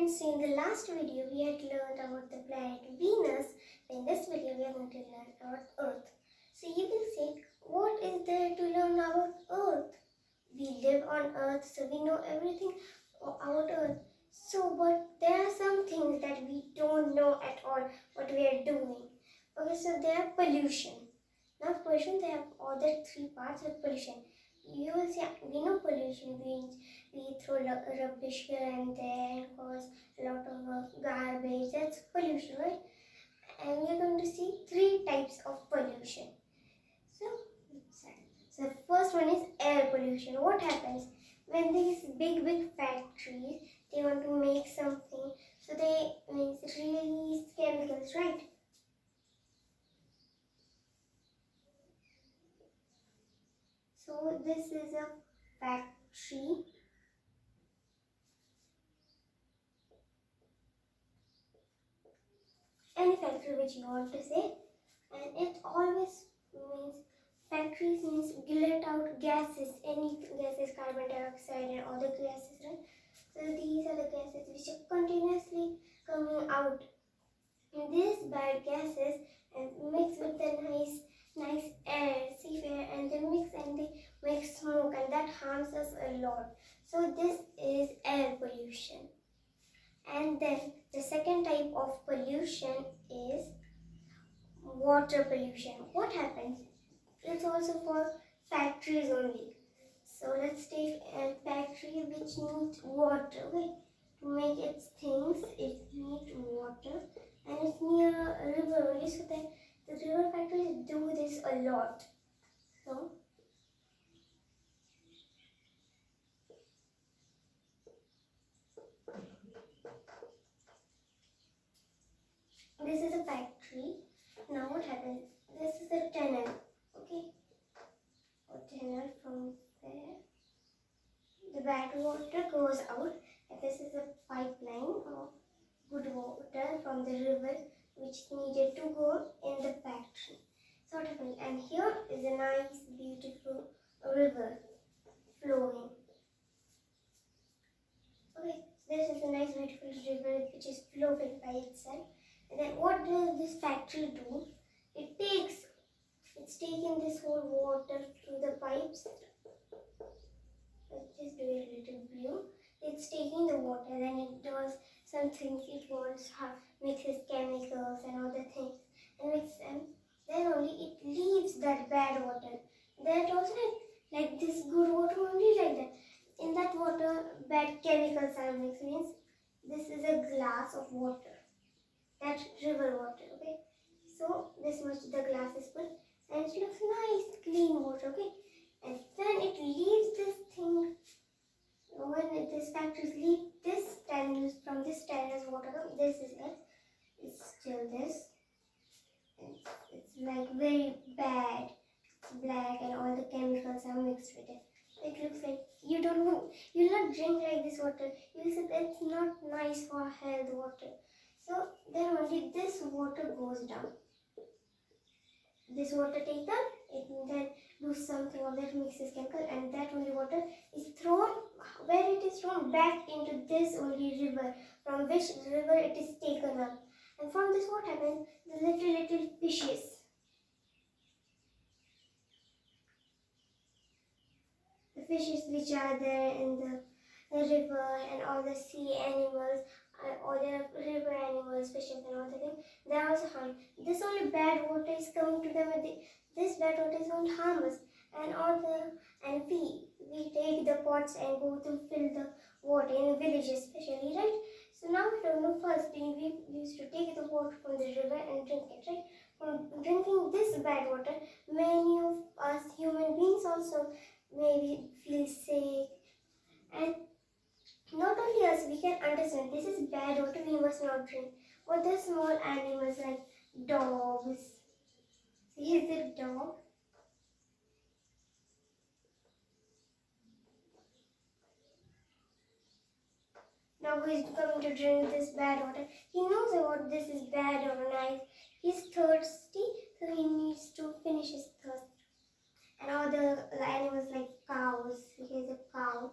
friends, in the last video we had learned about the planet Venus. In this video we are going to learn about Earth. So you will say, what is there to learn about Earth? We live on Earth, so we know everything about Earth. So, but there are some things that we don't know at all what we are doing. Okay, so there are pollution. Now pollution, there are other three parts of pollution. You will see, we know pollution means we throw rubbish here and there and cause a lot of garbage. That's pollution, right? And we're going to see three types of pollution. So the first one is air pollution. What happens when these big factories, they want to make something, so they release chemicals, right? So this is a factory. Any factory which you want to say, and it always means factories means let out gases, any gases, carbon dioxide and other gases, right? So these are the gases which are continuously coming out. And these bad gases and mix with the nice air, safe air, and they mix and they make smoke, and that harms us a lot. So this is air pollution. And then the second type of pollution is water pollution. What happens? It's also for factories only. So let's take a factory which needs water. Okay? To make its things, it needs water, and it's near a river only. So the river factories do this a lot. So this is a factory. Now what happens? This is a tunnel. Okay? A tunnel from there. The bad water goes out, and this is a pipeline of good water from the river which needed to go in the factory. So what happens? And here is a nice, beautiful river flowing. Okay, so this is a nice, beautiful river which is flowing by itself. And then what does this factory do? It's taking this whole water through the pipes. Let's just do it a little blue. It's taking the water, then it does some things it wants, mixes chemicals and other things, and mixes them. Then only it leaves that bad water. That also like this good water only like that. In that water, bad chemicals are mixed. Means this is a glass of water. That river water, okay? So this much the glass is full, and it looks nice, clean water, okay? And then it leaves this thing. When these factories leave this tunnel, from this tunnel's water, this is it. It's still this. It's like very bad. It's black and all the chemicals are mixed with it. It looks like you'll not drink like this water. You'll say that's not nice for health water. So then only this water goes down. This water takes up, it then do something of that mixes chemical, and that only water is thrown, where it is thrown back into this only river, from which river it is taken up. And from this what happens? The little fishes. The fishes which are there in the river, and all the sea animals, or the river animals, fishes and all the things, they are also harmed. This only bad water is coming to them, and this bad water is going to harm us. And we take the pots and go to fill the water in villages especially, right? So now we don't know, first we used to take the water from the river and drink it, right? From drinking this bad water, many of us human beings also maybe feel sick, and not only us, we can understand this is bad water, we must not drink. But the small animals like dogs, see, is it dog? Now who is coming to drink this bad water? He knows about this is bad or nice. He's thirsty, so he needs to finish his thirst. And all the animals like cows, here's a cow.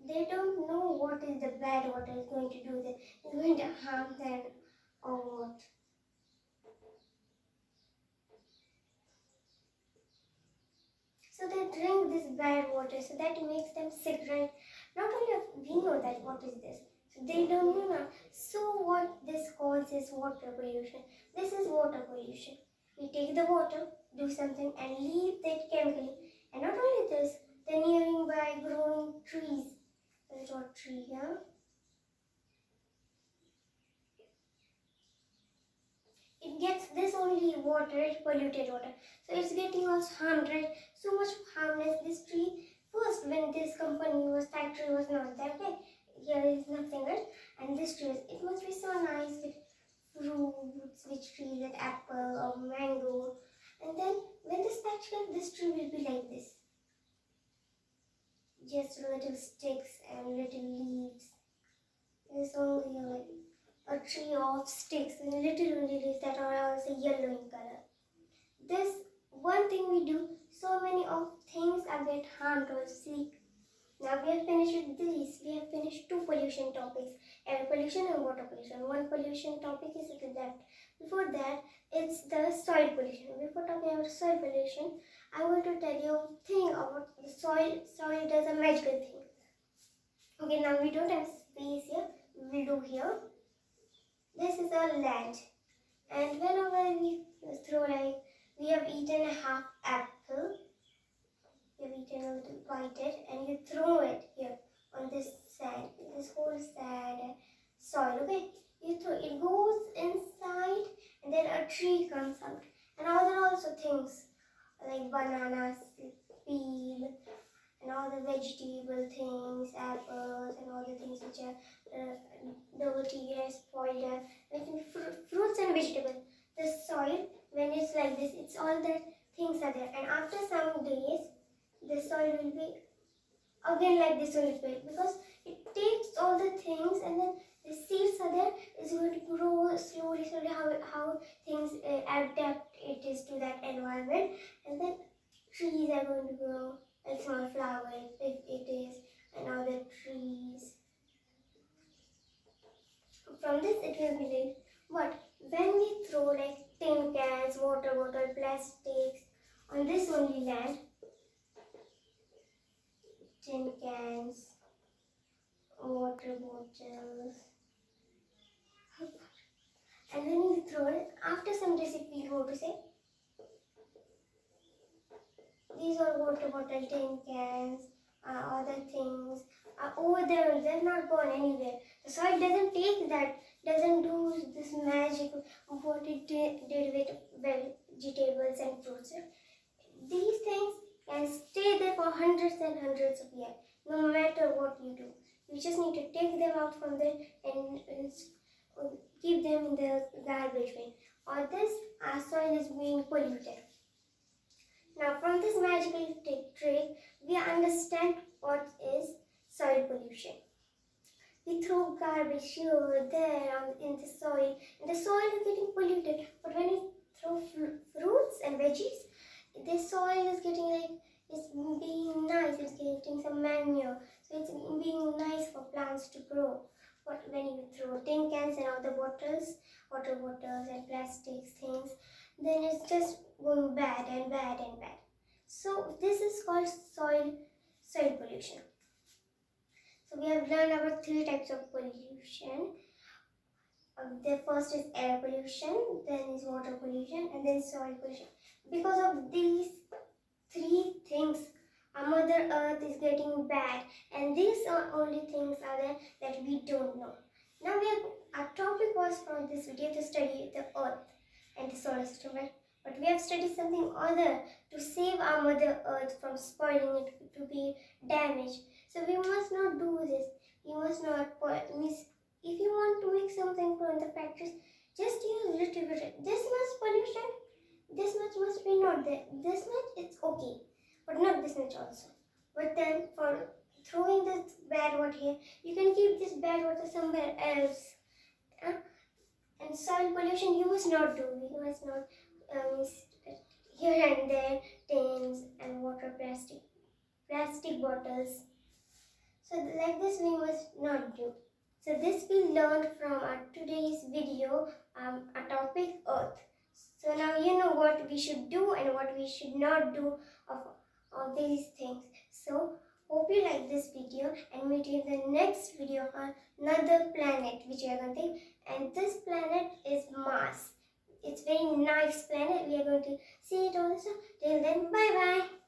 they don't know what is the bad water is going to do them. It's going to harm them or what. So they drink this bad water, so that makes them sick, right? Not only we know that what is this, so they don't know now. So what this causes water pollution. This is water pollution. We take the water, do something, and leave that chemically. And not only this, the nearby growing trees. There's a tree here. It gets this only water, it's polluted water. So it's getting us harmed, right? So much harmless this tree. First, when this factory was not there, okay? Here is nothing, right? And this tree, it must be so nice with fruits, which tree, like apple or mango. And then when this factory, this tree will be like this. Just little sticks and little leaves. There's only a tree of sticks and little leaves that are also yellow in color. This one thing we do, so many of things are get harmed or sick. Now we have finished with these. We have finished two pollution topics, air pollution and water pollution. One pollution topic is left. Before that, it's the soil pollution. Before talking about soil pollution, I want to tell you a thing about the soil. Soil does a magical thing. Okay, now we don't have space here. We will do here. This is our land. And whenever we throw, like, we have eaten a half apple, you have eaten a little bite it, and you throw it here on this sand, this whole sand soil, okay? You throw it, goes inside, and then a tree comes out. And other also things like bananas, peel, and all the vegetable things, apples, and all the things which are dirty and spoiled, like fruits and vegetables. The soil, when it's like this, it's all the things are there. And after some days, the soil will be again like this only because it takes all the things and then the seeds are there. It's going to grow slowly, how things adapt it is to that environment, and then trees are going to grow. Like small flowers, if it is, and other trees. From this it will be like, what? When we throw like tin cans, water bottle, plastics on this only land, tin cans, water bottles, and when we throw it, after some days if we go to say, these are water bottle, tin cans, other things are over there. They're not gone anywhere. The soil doesn't take that, doesn't do this magic of what it did with vegetables and fruits. These things can stay there for hundreds and hundreds of years, no matter what you do. You just need to take them out from there and keep them in the garbage bin. Or this, our soil is being polluted. Now, from this magical trick, we understand what is soil pollution. We throw garbage here, there, in the soil, and the soil is getting polluted. But when we throw fruits and veggies, the soil is getting like, it's being nice, it's getting some manure, so it's being nice for plants to grow. But when you throw tin cans and other bottles, water bottles and plastics things, then it's just going bad and bad and bad. So this is called soil pollution. So we have learned about three types of pollution. The first is air pollution, then is water pollution, and then soil pollution. Because of these three things, our Mother Earth is getting bad, and these are only things are there that we don't know. Now our topic was for this video to study the Earth and the solar system, right? But we have studied something other to save our Mother Earth from spoiling it to be damaged. So we must not do this. You must not if you want to make something from the factories, just use little bit. This much pollution, this much must be not there. This much it's okay, but not this much also. But then for throwing this bad water here, you can keep this bad water somewhere else. And soil pollution you must not do. You must not here and there tins and water plastic bottles. So like this we must not do. So this we learned from our today's video, our topic Earth. So now you know what we should do and what we should not do of these things. So hope you like this video and meet you in the next video on another planet which we are going to think. And this planet is Mars. It's very nice planet. We are going to see it also. Till then, bye bye.